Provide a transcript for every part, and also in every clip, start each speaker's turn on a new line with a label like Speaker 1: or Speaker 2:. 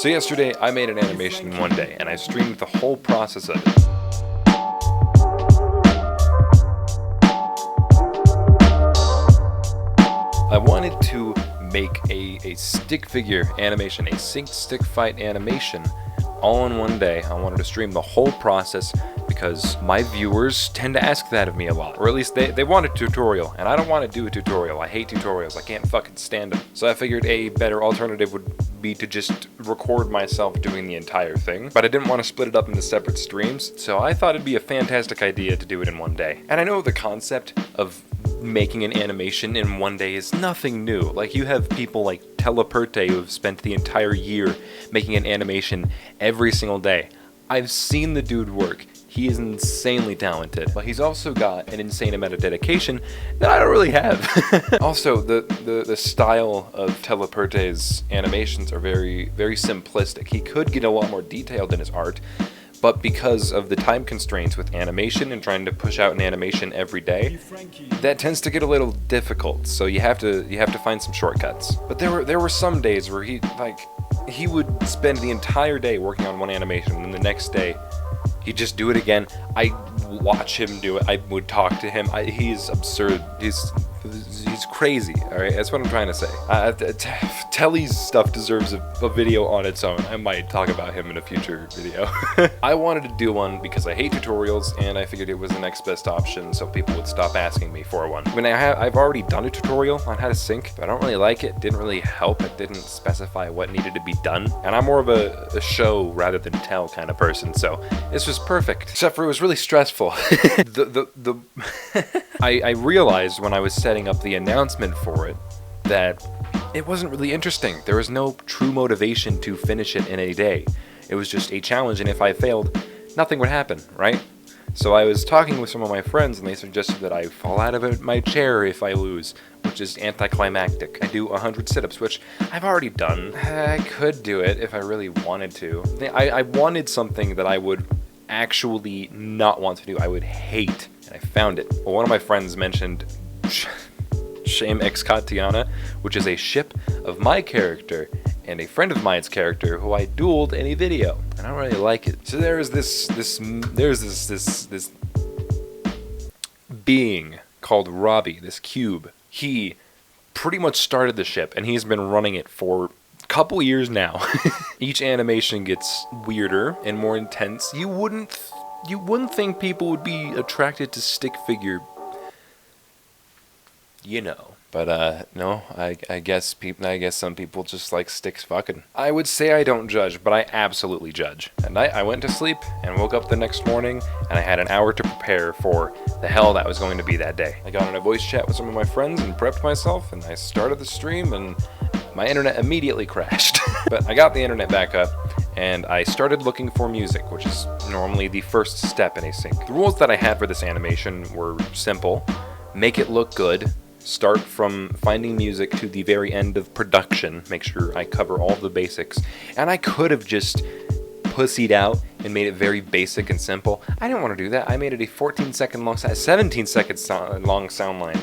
Speaker 1: So yesterday, I made an animation in one day, and I streamed the whole process of it. I wanted to make a stick figure animation, a synced stick fight animation, all in one day. I wanted to stream the whole process because my viewers tend to ask that of me a lot. Or at least they want a tutorial, and I don't want to do a tutorial. I hate tutorials. I can't fucking stand them. So I figured a better alternative would be to just record myself doing the entire thing. But I didn't want to split it up into separate streams, so I thought it'd be a fantastic idea to do it in one day. And I know the concept of making an animation in one day is nothing new. Like, you have people like Teleperte who have spent the entire year making an animation every single day. I've seen the dude work. He is insanely talented, but he's also got an insane amount of dedication that I don't really have. Also, the style of Teleperte's animations are very, very simplistic. He could get a lot more detailed in his art, but because of the time constraints with animation and trying to push out an animation every day, that tends to get a little difficult. So you have to find some shortcuts. But there were some days where he would spend the entire day working on one animation, and the next day he'd just do it again. I watch him do it. I would talk to him. He's absurd. He's crazy. All right, that's what I'm trying to say. Telly's stuff deserves a video on its own. I might talk about him in a future video. I wanted to do one because I hate tutorials, and I figured it was the next best option, so people would stop asking me for one. I mean, I've already done a tutorial on how to sync, but I don't really like it. Didn't really help. It didn't specify what needed to be done, and I'm more of a show rather than tell kind of person, so this was perfect. Except for it was really stressful. I realized when I was setting up the announcement for it that it wasn't really interesting. There was no true motivation to finish it in a day. It was just a challenge, and if I failed, nothing would happen, right? So I was talking with some of my friends, and they suggested that I fall out of my chair if I lose, which is anticlimactic. I do 100 sit-ups, which I've already done. I could do it if I really wanted to. I wanted something that I would actually not want to do. I would hate, and I found it. Well, one of my friends mentioned Shame X Katiana, which is a ship of my character and a friend of mine's character who I dueled in a video, and I don't really like it. So there's this being called Robbie, this cube. He pretty much started the ship, and he's been running it for a couple years now. Each animation gets weirder and more intense. You wouldn't think people would be attracted to stick figure, you know. But no, I guess some people just like sticks fucking. I would say I don't judge, but I absolutely judge. At night I went to sleep and woke up the next morning, and I had an hour to prepare for the hell that was going to be that day. I got on a voice chat with some of my friends and prepped myself, and I started the stream, and my internet immediately crashed. But I got the internet back up, and I started looking for music, which is normally the first step in a sync. The rules that I had for this animation were simple. Make it look good. Start from finding music to the very end of production. Make sure I cover all the basics. And I could have just pussied out and made it very basic and simple. I didn't want to do that. I made it a 14-second long, 17-second long sound line.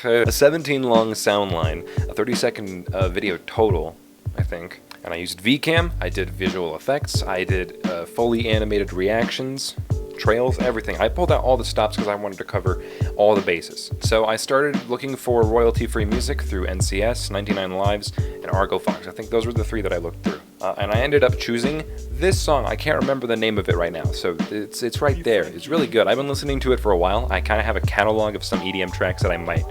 Speaker 1: A 17 long sound line, a 30-second video total, I think. And I used VCam, I did visual effects, I did fully animated reactions, trails, everything. I pulled out all the stops because I wanted to cover all the bases. So I started looking for royalty-free music through NCS, 99 Lives, and Argo Fox. I think those were the three that I looked through. And I ended up choosing this song. I can't remember the name of it right now, so it's right there. It's really good. I've been listening to it for a while. I kind of have a catalog of some EDM tracks that I might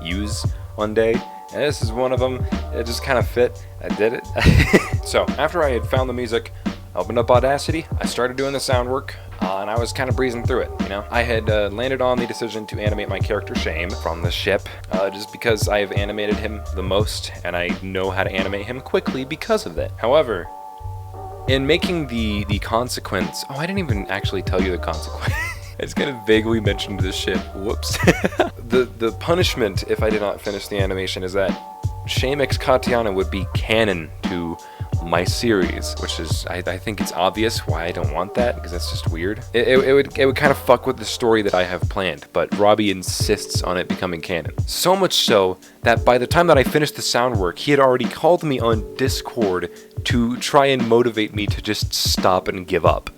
Speaker 1: use one day, and this is one of them. It just kind of fit. I did it. So after I had found the music, I opened up Audacity, I started doing the sound work, and I was kind of breezing through it, you know? I had landed on the decision to animate my character Shame from the ship, just because I've animated him the most, and I know how to animate him quickly because of that. However, in making the consequence... Oh, I didn't even actually tell you the consequence. I just kind of vaguely mentioned this shit. Whoops. The punishment, if I did not finish the animation, is that Shame X Katiana would be canon to my series, which is, I think it's obvious why I don't want that, because that's just weird. It would kind of fuck with the story that I have planned, but Robbie insists on it becoming canon. So much so that by the time that I finished the sound work, he had already called me on Discord to try and motivate me to just stop and give up.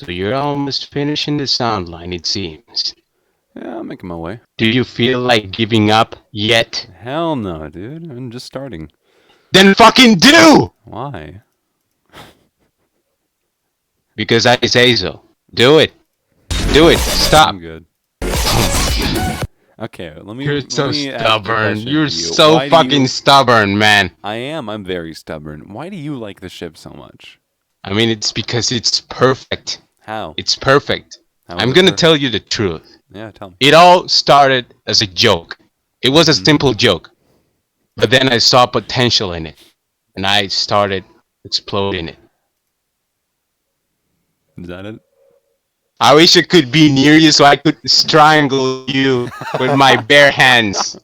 Speaker 2: So you're almost finishing the sound line, it seems.
Speaker 3: Yeah, I'm making my way.
Speaker 2: Do you feel like giving up yet?
Speaker 3: Hell no, dude. I'm just starting.
Speaker 2: Then fucking do!
Speaker 3: Why?
Speaker 2: Because I say so. Do it. Do it. Stop.
Speaker 3: I'm good. Okay, let me.
Speaker 2: You're
Speaker 3: let
Speaker 2: so
Speaker 3: me ask a
Speaker 2: stubborn.
Speaker 3: question
Speaker 2: You're
Speaker 3: to you.
Speaker 2: so
Speaker 3: Why do
Speaker 2: fucking
Speaker 3: you-
Speaker 2: stubborn, man.
Speaker 3: I am. I'm very stubborn. Why do you like the ship so much?
Speaker 2: I mean, it's because it's perfect.
Speaker 3: How?
Speaker 2: It's perfect.
Speaker 3: How is
Speaker 2: I'm
Speaker 3: it
Speaker 2: gonna
Speaker 3: perfect?
Speaker 2: tell you the truth.
Speaker 3: Yeah, tell me.
Speaker 2: It all started as a joke. It was a simple joke. But then I saw potential in it. And I started exploding it.
Speaker 3: Is that it?
Speaker 2: I wish I could be near you so I could strangle you with my bare hands.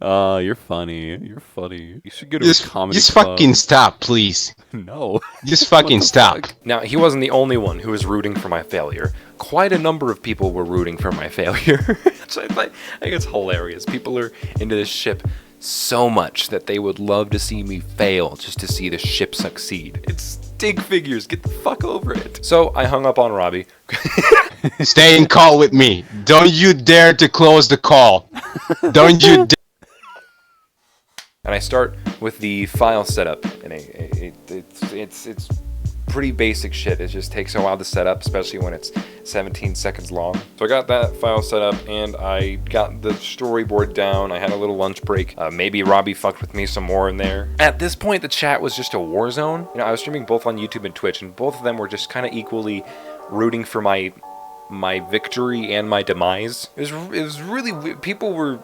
Speaker 3: You're funny. You're funny. You should go to a comedy
Speaker 2: Just
Speaker 3: club.
Speaker 2: fucking stop, please.
Speaker 3: No.
Speaker 2: Just fucking stop.
Speaker 1: Now, he wasn't the only one who was rooting for my failure. Quite a number of people were rooting for my failure. So I think it's hilarious. People are into this ship so much that they would love to see me fail just to see the ship succeed. It's stick figures. Get the fuck over it. So I hung up on Robbie.
Speaker 2: Stay in call with me. Don't you dare to close the call. Don't you dare.
Speaker 1: And I start with the file setup, and it's pretty basic shit. It just takes a while to set up, especially when it's 17 seconds long. So I got that file set up, and I got the storyboard down. I had a little lunch break. Maybe Robbie fucked with me some more in there. At this point, the chat was just a war zone. You know, I was streaming both on YouTube and Twitch, and both of them were just kind of equally rooting for my victory and my demise. It was really weird. People were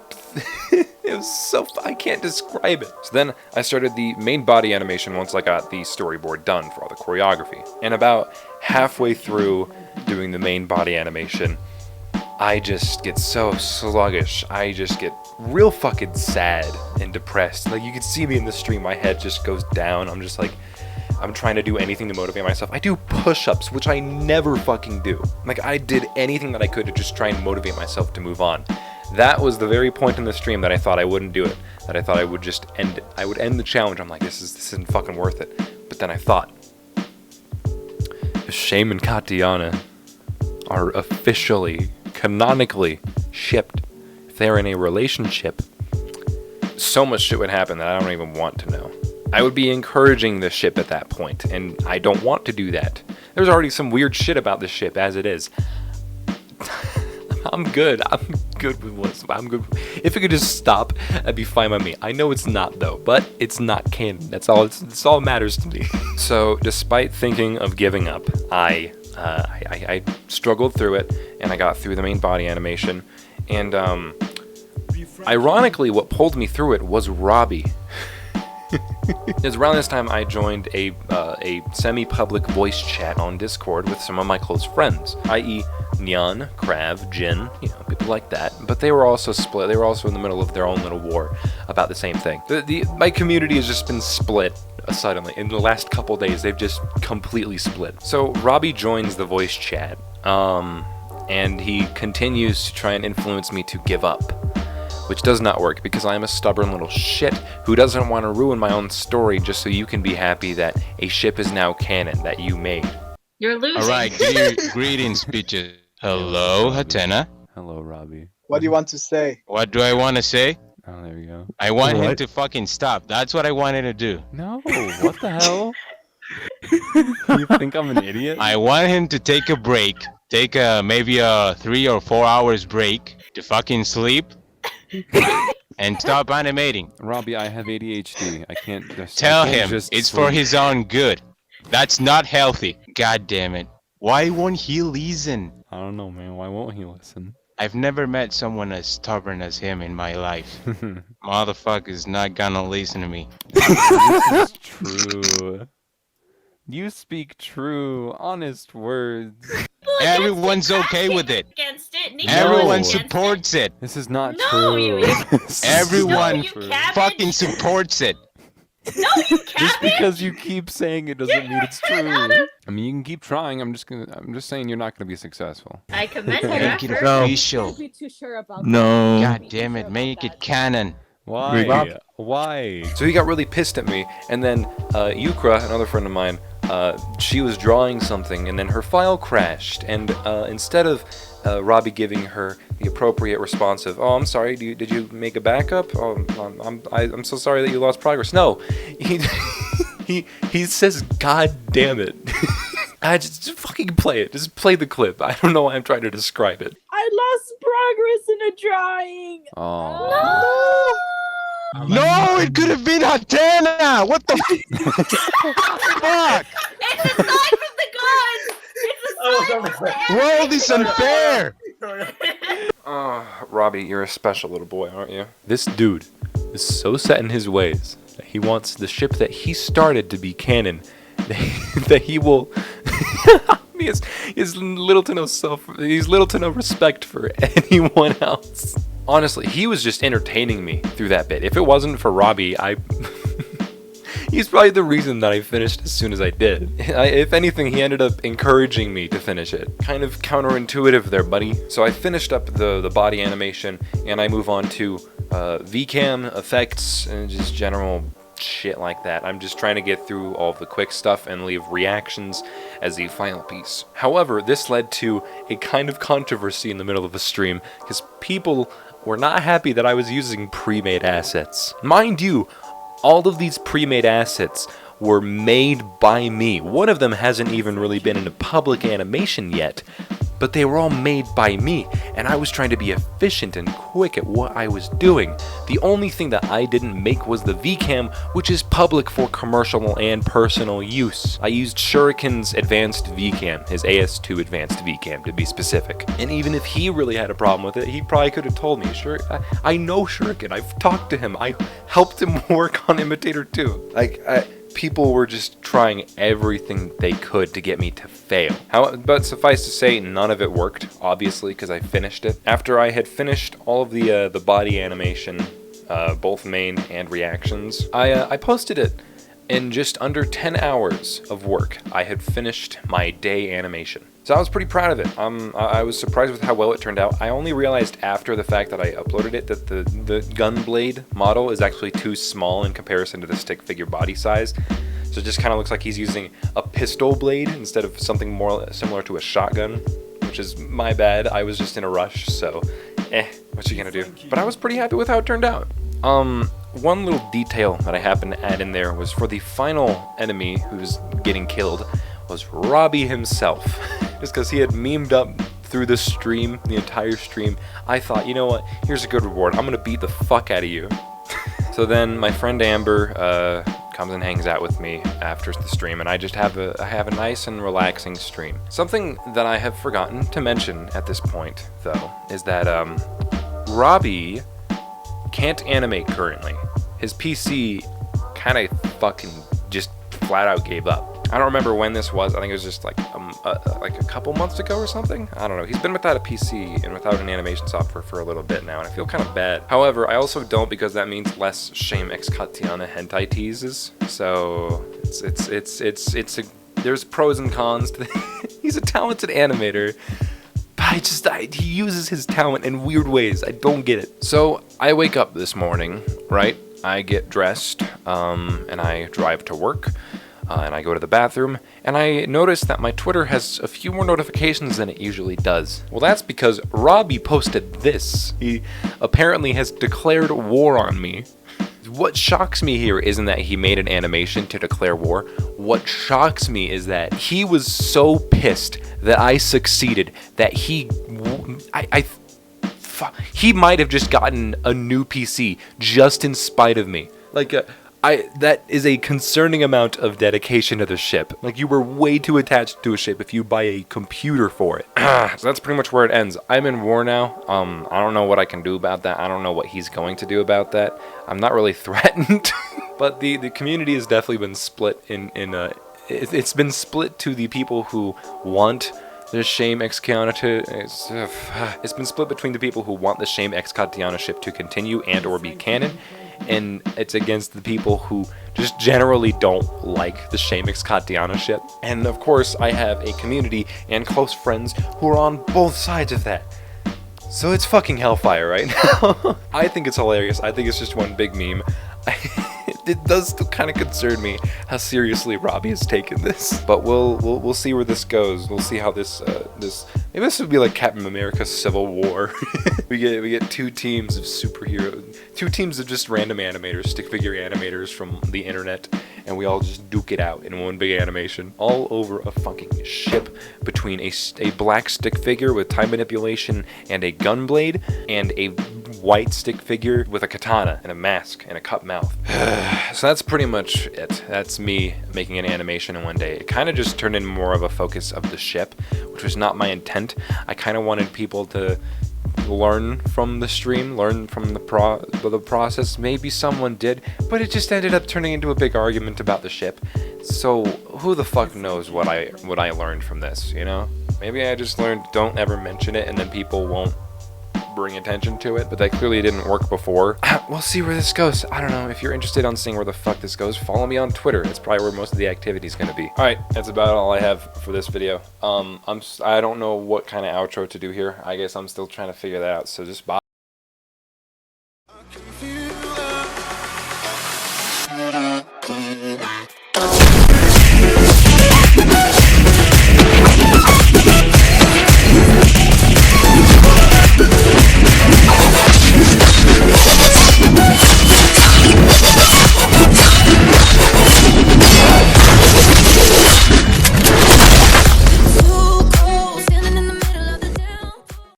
Speaker 1: it was so I can't describe it. So then I started the main body animation once I got the storyboard done for all the choreography. And about halfway through doing the main body animation, I just get so sluggish. I just get real fucking sad and depressed. Like, you can see me in the stream, my head just goes down. I'm just like, I'm trying to do anything to motivate myself. I do push-ups, which I never fucking do. Like, I did anything that I could to just try and motivate myself to move on. That was the very point in the stream that I thought I wouldn't do it. That I thought I would just end it. I would end the challenge. I'm like, this isn't fucking worth it. But then I thought, if Shame and Katiana are officially, canonically shipped, if they're in a relationship, so much shit would happen that I don't even want to know. I would be encouraging the ship at that point, and I don't want to do that. There's already some weird shit about this ship as it is. I'm good. I'm good with what's. I'm good. If it could just stop, that'd be fine by me. I know it's not though, but it's not canon. That's all. It's all matters to me. So, despite thinking of giving up, I struggled through it, and I got through the main body animation. And ironically, what pulled me through it was Robbie. It was around this time I joined a semi-public voice chat on Discord with some of my close friends, i.e. Nyan, Krav, Jin, you know, people like that. But they were also split. They were also in the middle of their own little war about the same thing. My community has just been split suddenly. In the last couple days, they've just completely split. So Robbie joins the voice chat, and he continues to try and influence me to give up. Which does not work, because I am a stubborn little shit who doesn't want to ruin my own story just so you can be happy that a ship is now canon that you made.
Speaker 4: You're losing.
Speaker 2: Alright, greetings, bitches. Hello, Hatena.
Speaker 3: Hello, Robbie.
Speaker 5: What do you want to say?
Speaker 2: What do I want to say?
Speaker 3: Oh, there you go.
Speaker 2: I want him
Speaker 3: What?
Speaker 2: to fucking stop. That's what I wanted to do.
Speaker 3: No, what the hell? You think I'm an idiot?
Speaker 2: I want him to take a break. Take maybe a 3 or 4 hours break to fucking sleep. And stop animating.
Speaker 3: Robbie, I have ADHD. I can't just
Speaker 2: Tell
Speaker 3: I can't
Speaker 2: him
Speaker 3: just
Speaker 2: it's for
Speaker 3: sleep.
Speaker 2: his own good. That's not healthy. God damn it. Why won't he listen?
Speaker 3: I don't know, man. Why won't he listen?
Speaker 2: I've never met someone as stubborn as him in my life. Motherfucker's not gonna listen to me.
Speaker 3: This is true. You speak true, honest words.
Speaker 2: Everyone's okay with it.
Speaker 4: Against it. Nico
Speaker 2: Everyone
Speaker 4: is against
Speaker 2: supports it.
Speaker 3: This is not
Speaker 4: No,
Speaker 3: true.
Speaker 4: you-
Speaker 3: This is
Speaker 2: Everyone
Speaker 3: not true.
Speaker 4: cabbage.
Speaker 2: fucking supports it.
Speaker 4: No, you
Speaker 3: Just
Speaker 4: can't.
Speaker 3: because you keep saying it doesn't mean it's true.
Speaker 4: Adam.
Speaker 3: I mean, you can keep trying. I'm just saying you're not gonna be successful.
Speaker 4: I commend your
Speaker 2: Make it
Speaker 4: effort.
Speaker 5: No.
Speaker 2: official.
Speaker 6: Can't be too sure about
Speaker 5: No.
Speaker 2: God damn it, make it canon.
Speaker 3: Why?
Speaker 5: Rob-
Speaker 3: Why?
Speaker 1: So he got really pissed at me, and then Yukra, another friend of mine, she was drawing something, and then her file crashed, and instead of Robbie giving her the appropriate response of, "Oh, I'm sorry, did you make a backup? Oh, I'm so sorry that you lost progress." No, he he says, "God damn it." I just fucking play it. Just play the clip. I don't know why I'm trying to describe it.
Speaker 6: I lost progress in a drawing.
Speaker 3: Oh.
Speaker 2: No, it could have been Hatena! What the fuck?
Speaker 4: It's a sign from the gods. It's a sign from the
Speaker 2: World is unfair!
Speaker 1: Robbie, you're a special little boy, aren't you? This dude is so set in his ways that he wants the ship that he started to be canon. That he will. he has little to no respect for anyone else. Honestly, he was just entertaining me through that bit. If it wasn't for Robbie, he's probably the reason that I finished as soon as I did. If anything, he ended up encouraging me to finish it. Kind of counterintuitive there, buddy. So I finished up the body animation, and I move on to VCam, effects, and just general shit like that. I'm just trying to get through all of the quick stuff and leave reactions as the final piece. However, this led to a kind of controversy in the middle of the stream, because people were not happy that I was using pre-made assets. Mind you, all of these pre-made assets were made by me. One of them hasn't even really been in a public animation yet, but they were all made by me, and I was trying to be efficient and quick at what I was doing. The only thing that I didn't make was the VCam, which is public for commercial and personal use. I used Shuriken's advanced VCam, his AS2 advanced VCam to be specific. And even if he really had a problem with it, he probably could have told me. I know Shuriken, I've talked to him, I helped him work on Imitator 2. People were just trying everything they could to get me to fail. But suffice to say, none of it worked, obviously, because I finished it. After I had finished all of the body animation, both main and reactions, I posted it. In just under 10 hours of work, I had finished my day animation. So I was pretty proud of it. I was surprised with how well it turned out. I only realized after the fact that I uploaded it that the Gunblade model is actually too small in comparison to the stick figure body size. So it just kind of looks like he's using a pistol blade instead of something more similar to a shotgun, which is my bad. I was just in a rush, so what you gonna do? But I was pretty happy with how it turned out. One little detail that I happened to add in there was for the final enemy who's getting killed was Robbie himself. Just because he had memed up through the stream, the entire stream, I thought, you know what, here's a good reward. I'm gonna beat the fuck out of you. So then my friend Amber comes and hangs out with me after the stream, and I have a nice and relaxing stream. Something that I have forgotten to mention at this point, though, is that Robbie can't animate currently. His PC kind of fucking just flat out gave up. I don't remember when this was. I think it was just like a couple months ago or something. I don't know. He's been without a PC and without an animation software for a little bit now, and I feel kind of bad. However, I also don't, because that means less Shame X Katiana hentai teases. So there's pros and cons to He's a talented animator. He uses his talent in weird ways. I don't get it. So I wake up this morning, right? I get dressed, and I drive to work, and I go to the bathroom, and I notice that my Twitter has a few more notifications than it usually does. Well, that's because Robbie posted this. He apparently has declared war on me. What shocks me here isn't that he made an animation to declare war. What shocks me is that he was so pissed that I succeeded that he might have just gotten a new PC just in spite of me. That is a concerning amount of dedication to the ship. Like, you were way too attached to a ship if you buy a computer for it. So that's pretty much where it ends. I'm in war now. I don't know what I can do about that. I don't know what he's going to do about that. I'm not really threatened. But the community has definitely been split it's been split to the people who want the Shame X Katiana it's been split between the people who want the Shame X Katiana ship to continue and or be canon, and it's against the people who just generally don't like the Shamix Katiana ship. And of course, I have a community and close friends who are on both sides of that. So it's fucking hellfire right now. I think it's hilarious. I think it's just one big meme. It does still kind of concern me how seriously Robbie has taken this, but we'll see where this goes. We'll see how this maybe this would be like Captain America: Civil War. we get two teams of superheroes, two teams of just random animators, stick figure animators from the internet, and we all just duke it out in one big animation, all over a fucking ship between a black stick figure with time manipulation and a gun blade, and a white stick figure with a katana and a mask and a cut mouth. So that's pretty much it. That's me making an animation in one day. It kind of just turned into more of a focus of the ship, which was not my intent. I kind of wanted people to learn from the stream, learn from the process. Maybe someone did, but it just ended up turning into a big argument about the ship. So who the fuck knows what I learned from this, you know? Maybe I just learned don't ever mention it, and then people won't bring attention to it, but that clearly didn't work before. We'll see where this goes. I don't know. If you're interested on seeing where the fuck this goes, follow me on Twitter. That's probably where most of the activity is going to be. Alright, that's about all I have for this video. I don't know what kind of outro to do here. I guess I'm still trying to figure that out, so just bye.